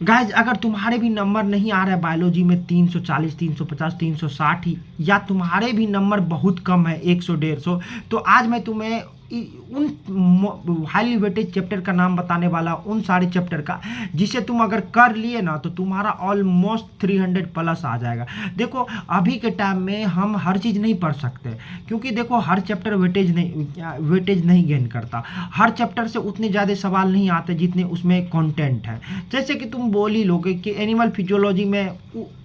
Guys अगर तुम्हारे भी नंबर नहीं आ रहा है बायोलॉजी में 340 350 360 ही, या तुम्हारे भी नंबर बहुत कम है 100 150, तो आज मैं तुम्हें उन हाईली वेटेज चैप्टर का नाम बताने वाला, उन सारे चैप्टर का जिसे तुम अगर कर लिए ना तो तुम्हारा ऑलमोस्ट 300 प्लस आ जाएगा। देखो अभी के टाइम में हम हर चीज़ नहीं पढ़ सकते, क्योंकि देखो हर चैप्टर वेटेज नहीं गेन करता। हर चैप्टर से उतने ज़्यादा सवाल नहीं आते जितने उसमें कंटेंट है। जैसे कि तुम बोल ही लोगे कि एनिमल फिजियोलॉजी में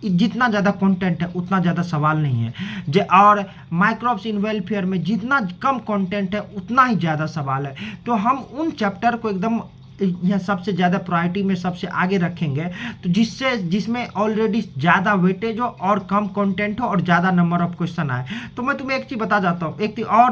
जितना ज़्यादा कंटेंट है उतना ज़्यादा सवाल नहीं है, और माइक्रोब्स इन वेलफेयर में जितना कम कंटेंट है उतना ही ज़्यादा सवाल है। तो हम उन चैप्टर को एकदम यह सबसे ज़्यादा प्रायोरिटी में सबसे आगे रखेंगे, तो जिसमें ऑलरेडी ज़्यादा वेटेज हो और कम कंटेंट हो और ज़्यादा नंबर ऑफ क्वेश्चन आए। तो मैं तुम्हें एक चीज़ बता जाता हूँ,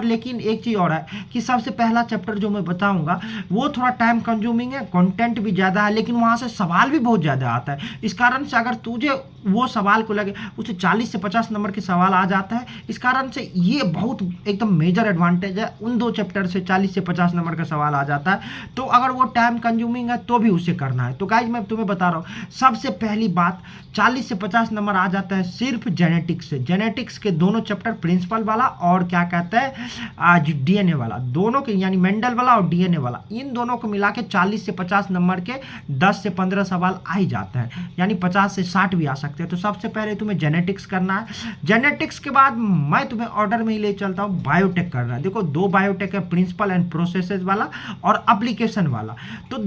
लेकिन एक चीज़ और है कि सबसे पहला चैप्टर जो मैं बताऊँगा वो थोड़ा टाइम कंज्यूमिंग है, कंटेंट भी ज़्यादा है, लेकिन वहाँ से सवाल भी बहुत ज़्यादा आता है। इस कारण से अगर तुझे वो सवाल को लगे, उसे 40 से 50 नंबर के सवाल आ जाता है। इस कारण से ये बहुत एकदम मेजर एडवांटेज है, उन दो चैप्टर से 40 से 50 नंबर का सवाल आ जाता है। तो अगर वो टाइम कंज्यूमिंग है तो भी उसे करना है। तो गाइज मैं तुम्हें बता रहा हूँ, सबसे पहली बात 40 से 50 नंबर आ जाता है सिर्फ जेनेटिक्स से। जेनेटिक्स के दोनों चैप्टर, प्रिंसिपल वाला और क्या कहते हैं आज डीएनए वाला, दोनों के यानी मेंडल वाला और डीएनए वाला, इन दोनों को मिला के 40 से 50 नंबर के 10 से 15 सवाल आ ही जाते हैं, यानी 50 से 60 भी आ सकते हैं। तो सबसे पहले तुम्हें जेनेटिक्स करना है। जेनेटिक्स के बाद मैं तुम्हें ऑर्डर में ही ले चलता हूँ, बायोटेक करना है। देखो दो बायोटेक है, प्रिंसिपल एंड प्रोसेसेस वाला और एप्लीकेशन वाला। तो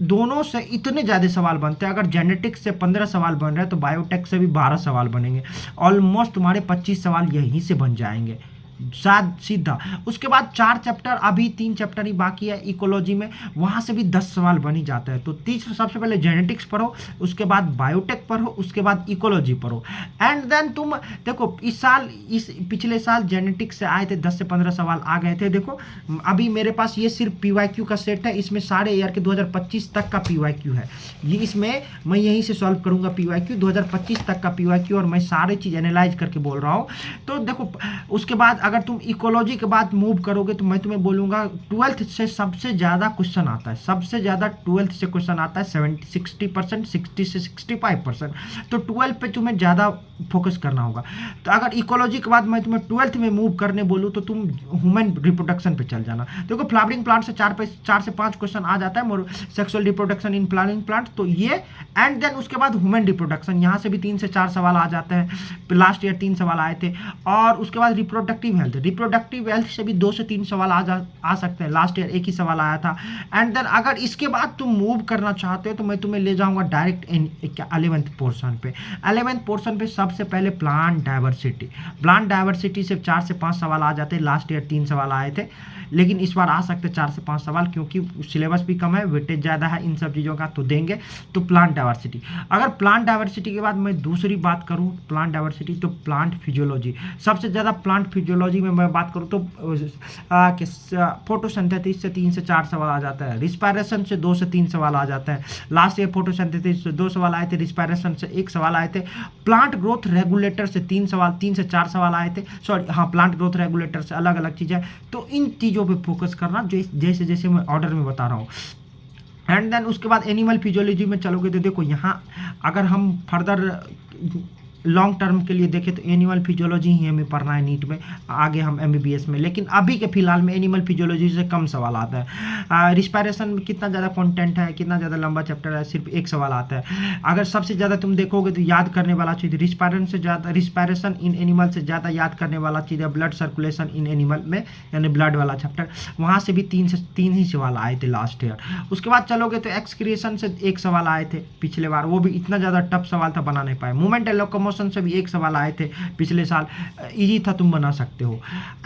दोनों से इतने ज़्यादा सवाल बनते हैं। अगर जेनेटिक्स से 15 सवाल बन रहे हैं तो बायोटेक से भी 12 सवाल बनेंगे। ऑलमोस्ट तुम्हारे 25 सवाल यहीं से बन जाएंगे सीधा। उसके बाद 4 चैप्टर, अभी 3 चैप्टर ही बाकी है इकोलॉजी में, वहाँ से भी 10 सवाल बन ही जाता है। तो तीसरा सबसे पहले जेनेटिक्स पढ़ो, उसके बाद बायोटेक पढ़ो, उसके बाद इकोलॉजी पढ़ो, एंड देन तुम देखो इस पिछले साल जेनेटिक्स से आए थे 10 से 15 सवाल आ गए थे। देखो अभी मेरे पास ये सिर्फ पीवाईक्यू का सेट है, इसमें सारे ईयर के 2025 तक का पीवाईक्यू है। ये इसमें मैं यहीं से सॉल्व करूंगा पीवाईक्यू 2025 तक का पीवाईक्यू, और मैं सारी चीज़ एनालाइज करके बोल रहा हूँ। तो देखो उसके बाद अगर तुम इकोलॉजी के बाद मूव करोगे तो मैं तुम्हें बोलूँगा 12th से सबसे ज़्यादा क्वेश्चन आता है, सबसे ज़्यादा 12th से क्वेश्चन आता है 60%, 60 से 65%। तो 12 पे तुम्हें ज़्यादा फोकस करना होगा। तो अगर इकोलॉजी के बाद मैं तुम्हें 12th में मूव करने बोलूँ तो तुम ह्यूमन रिप्रोडक्शन पे चल जाना। देखो फ्लावरिंग प्लांट से 4 से 5 क्वेश्चन आ जाता है, sexual reproduction in flowering plant, तो ये, एंड देन उसके बाद ह्यूमन रिप्रोडक्शन, यहाँ से भी 3 से 4 सवाल आ जाते हैं। लास्ट ईयर 3 सवाल आए थे। और उसके बाद रिप्रोडक्टिव हेल्थ से भी 2 से 3 सवाल आ सकते हैं। लास्ट ईयर 1 ही सवाल आया था। एंड देन अगर इसके बाद तुम मूव करना चाहते हो तो मैं तुम्हें ले जाऊंगा डायरेक्ट 11th पोर्शन पे। 11th पोर्शन पे सबसे पहले प्लांट डाइवर्सिटी से 4 से 5 सवाल आ जाते हैं। लास्ट ईयर 3 सवाल आए थे, लेकिन इस बार आ सकते 4 से 5 सवाल, क्योंकि सिलेबस भी कम है, वेटेज ज़्यादा है इन सब चीज़ों का, तो देंगे। तो प्लांट डाइवर्सिटी, अगर प्लांट डाइवर्सिटी के बाद मैं दूसरी बात करूँ प्लांट डाइवर्सिटी, तो प्लांट फिजियोलॉजी सबसे ज़्यादा। प्लांट फिजियोलॉजी में मैं बात करूँ तो फोटोसिंथेसिस से 3 से 4 सवाल आ जाता है, रिस्पायरेशन से 2 से 3 सवाल आ जाता है। लास्ट ईयर फोटोसिंथेसिस से 2 सवाल आए थे, रिस्पायरेशन से 1 सवाल आए थे, प्लांट ग्रोथ रेगुलेटर से 3 से 4 सवाल आए थे। प्लांट ग्रोथ रेगुलेटर से अलग अलग चीज़ें। तो इन चीज़ों पे फोकस करना जैसे जैसे मैं ऑर्डर में बता रहा हूँ। एंड देन उसके बाद एनिमल फिजियोलॉजी में चलोगे तो देखो यहाँ अगर हम फर्दर लॉन्ग टर्म के लिए देखें तो एनिमल फिजियोलॉजी ही हमें पढ़ना है नीट में, आगे हम एमबीबीएस में। लेकिन अभी के फिलहाल में एनिमल फिजियोलॉजी से कम सवाल आता है। रिस्पायरेशन में कितना ज़्यादा कंटेंट है, कितना ज़्यादा लंबा चैप्टर है, सिर्फ 1 सवाल आता है। अगर सबसे ज़्यादा तुम देखोगे तो याद करने वाला चीज़ रिस्पायरेशन इन एनिमल से ज़्यादा याद करने वाला चीज़ है ब्लड सर्कुलेशन इन एनिमल में, यानी ब्लड वाला चैप्टर, वहाँ से भी 3 ही सवाल आए थे लास्ट ईयर। उसके बाद चलोगे तो एक्सक्रिएशन से 1 सवाल आए थे पिछले बार, वो भी इतना ज़्यादा टफ सवाल था, बना नहीं पाए। मूवमेंट एंड लोकोमोशन से भी 1 सवाल आए थे पिछले साल, इजी था, तुम बना सकते हो।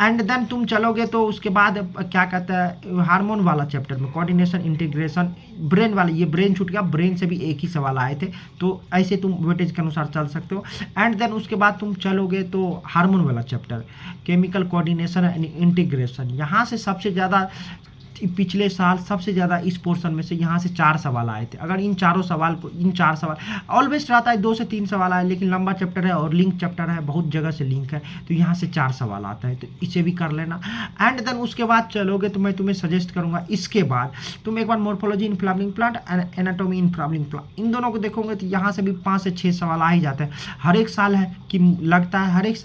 एंड देन तुम चलोगे तो उसके बाद क्या कहता है हार्मोन वाला चैप्टर में कोऑर्डिनेशन इंटीग्रेशन, ब्रेन वाला, ये ब्रेन छूट गया, ब्रेन से भी 1 ही सवाल आए थे। तो ऐसे तुम वेटेज के अनुसार चल सकते हो। एंड देन उसके बाद तुम चलोगे तो हार्मोन वाला chapter chemical coordination and integration, यहाँ से सबसे ज़्यादा पिछले साल सबसे ज़्यादा इस पोर्शन में से यहाँ से 4 सवाल आए थे। अगर इन 4 सवाल ऑलवेज रहता है 2 से 3 सवाल आए, लेकिन लंबा चैप्टर है और लिंक चैप्टर है, बहुत जगह से लिंक है, तो यहाँ से 4 सवाल आता है, तो इसे भी कर लेना। एंड देन उसके बाद चलोगे तो मैं तुम्हें सजेस्ट करूँगा, इसके बाद तुम एक बार morphology in flowering plant and anatomy in flowering plant, इन दोनों को देखोगे तो यहाँ से भी 5 से 6 सवाल आ ही जाते हैं। हर एक साल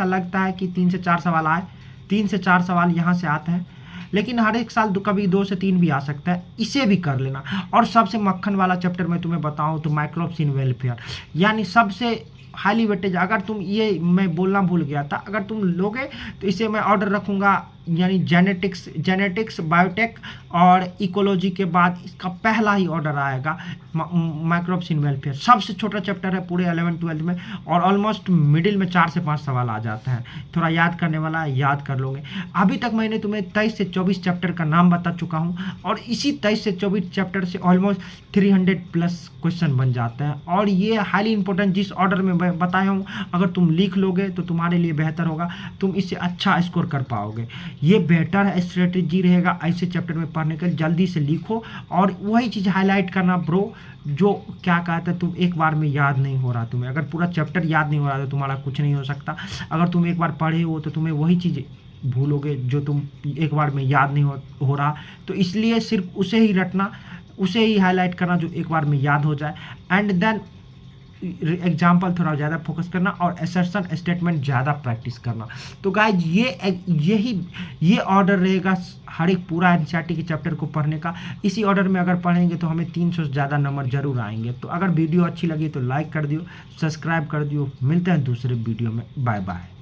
लगता है कि 3 से 4 सवाल आए, 3 से 4 सवाल यहाँ से आते हैं, लेकिन हर एक साल कभी 2 से 3 भी आ सकता है, इसे भी कर लेना। और सबसे मक्खन वाला चैप्टर मैं तुम्हें बताऊं तो माइक्रोब्स इन वेलफेयर, यानी सबसे हाईली वेटेज, अगर तुम ये मैं बोलना भूल गया था, अगर तुम लोगे तो इसे मैं ऑर्डर रखूँगा, यानी जेनेटिक्स बायोटेक और इकोलॉजी के बाद इसका पहला ही ऑर्डर आएगा माइक्रोब्स इन वेलफेयर। सबसे छोटा चैप्टर है पूरे 11th-12th में, और ऑलमोस्ट मिडिल में 4 से 5 सवाल आ जाते हैं। थोड़ा याद करने वाला है, याद कर लोगे। अभी तक मैंने तुम्हें 23 से 24 चैप्टर का नाम बता चुका हूँ, और इसी 23 से 24 चैप्टर से ऑलमोस्ट 300+ क्वेश्चन बन जाते हैं। और ये हाईली इंपॉर्टेंट जिस ऑर्डर में बताया हूँ, अगर तुम लिख लोगे तो तुम्हारे लिए बेहतर होगा, तुम इससे अच्छा स्कोर कर पाओगे। ये बेटर है, स्ट्रेटेजी रहेगा ऐसे चैप्टर में पढ़ने का। जल्दी से लिखो और वही चीज़ हाईलाइट करना ब्रो, जो क्या कहते हैं तुम एक बार में याद नहीं हो रहा तुम्हें। अगर पूरा चैप्टर याद नहीं हो रहा तो तुम्हारा कुछ नहीं हो सकता। अगर तुम एक बार पढ़े हो तो तुम्हें वही चीज़ भूलोगे जो तुम एक बार में याद नहीं हो रहा, तो इसलिए सिर्फ उसे ही रटना, उसे ही हाईलाइट करना जो एक बार में याद हो जाए। एंड देन एग्जाम्पल थोड़ा ज़्यादा फोकस करना और असर्शन स्टेटमेंट ज़्यादा प्रैक्टिस करना। तो गाइज ये ऑर्डर रहेगा हर एक पूरा एनसीईआरटी के चैप्टर को पढ़ने का। इसी ऑर्डर में अगर पढ़ेंगे तो हमें 300 से ज़्यादा नंबर जरूर आएंगे। तो अगर वीडियो अच्छी लगी तो लाइक कर दियो, सब्सक्राइब कर दियो। मिलते हैं दूसरे वीडियो में, बाय बाय।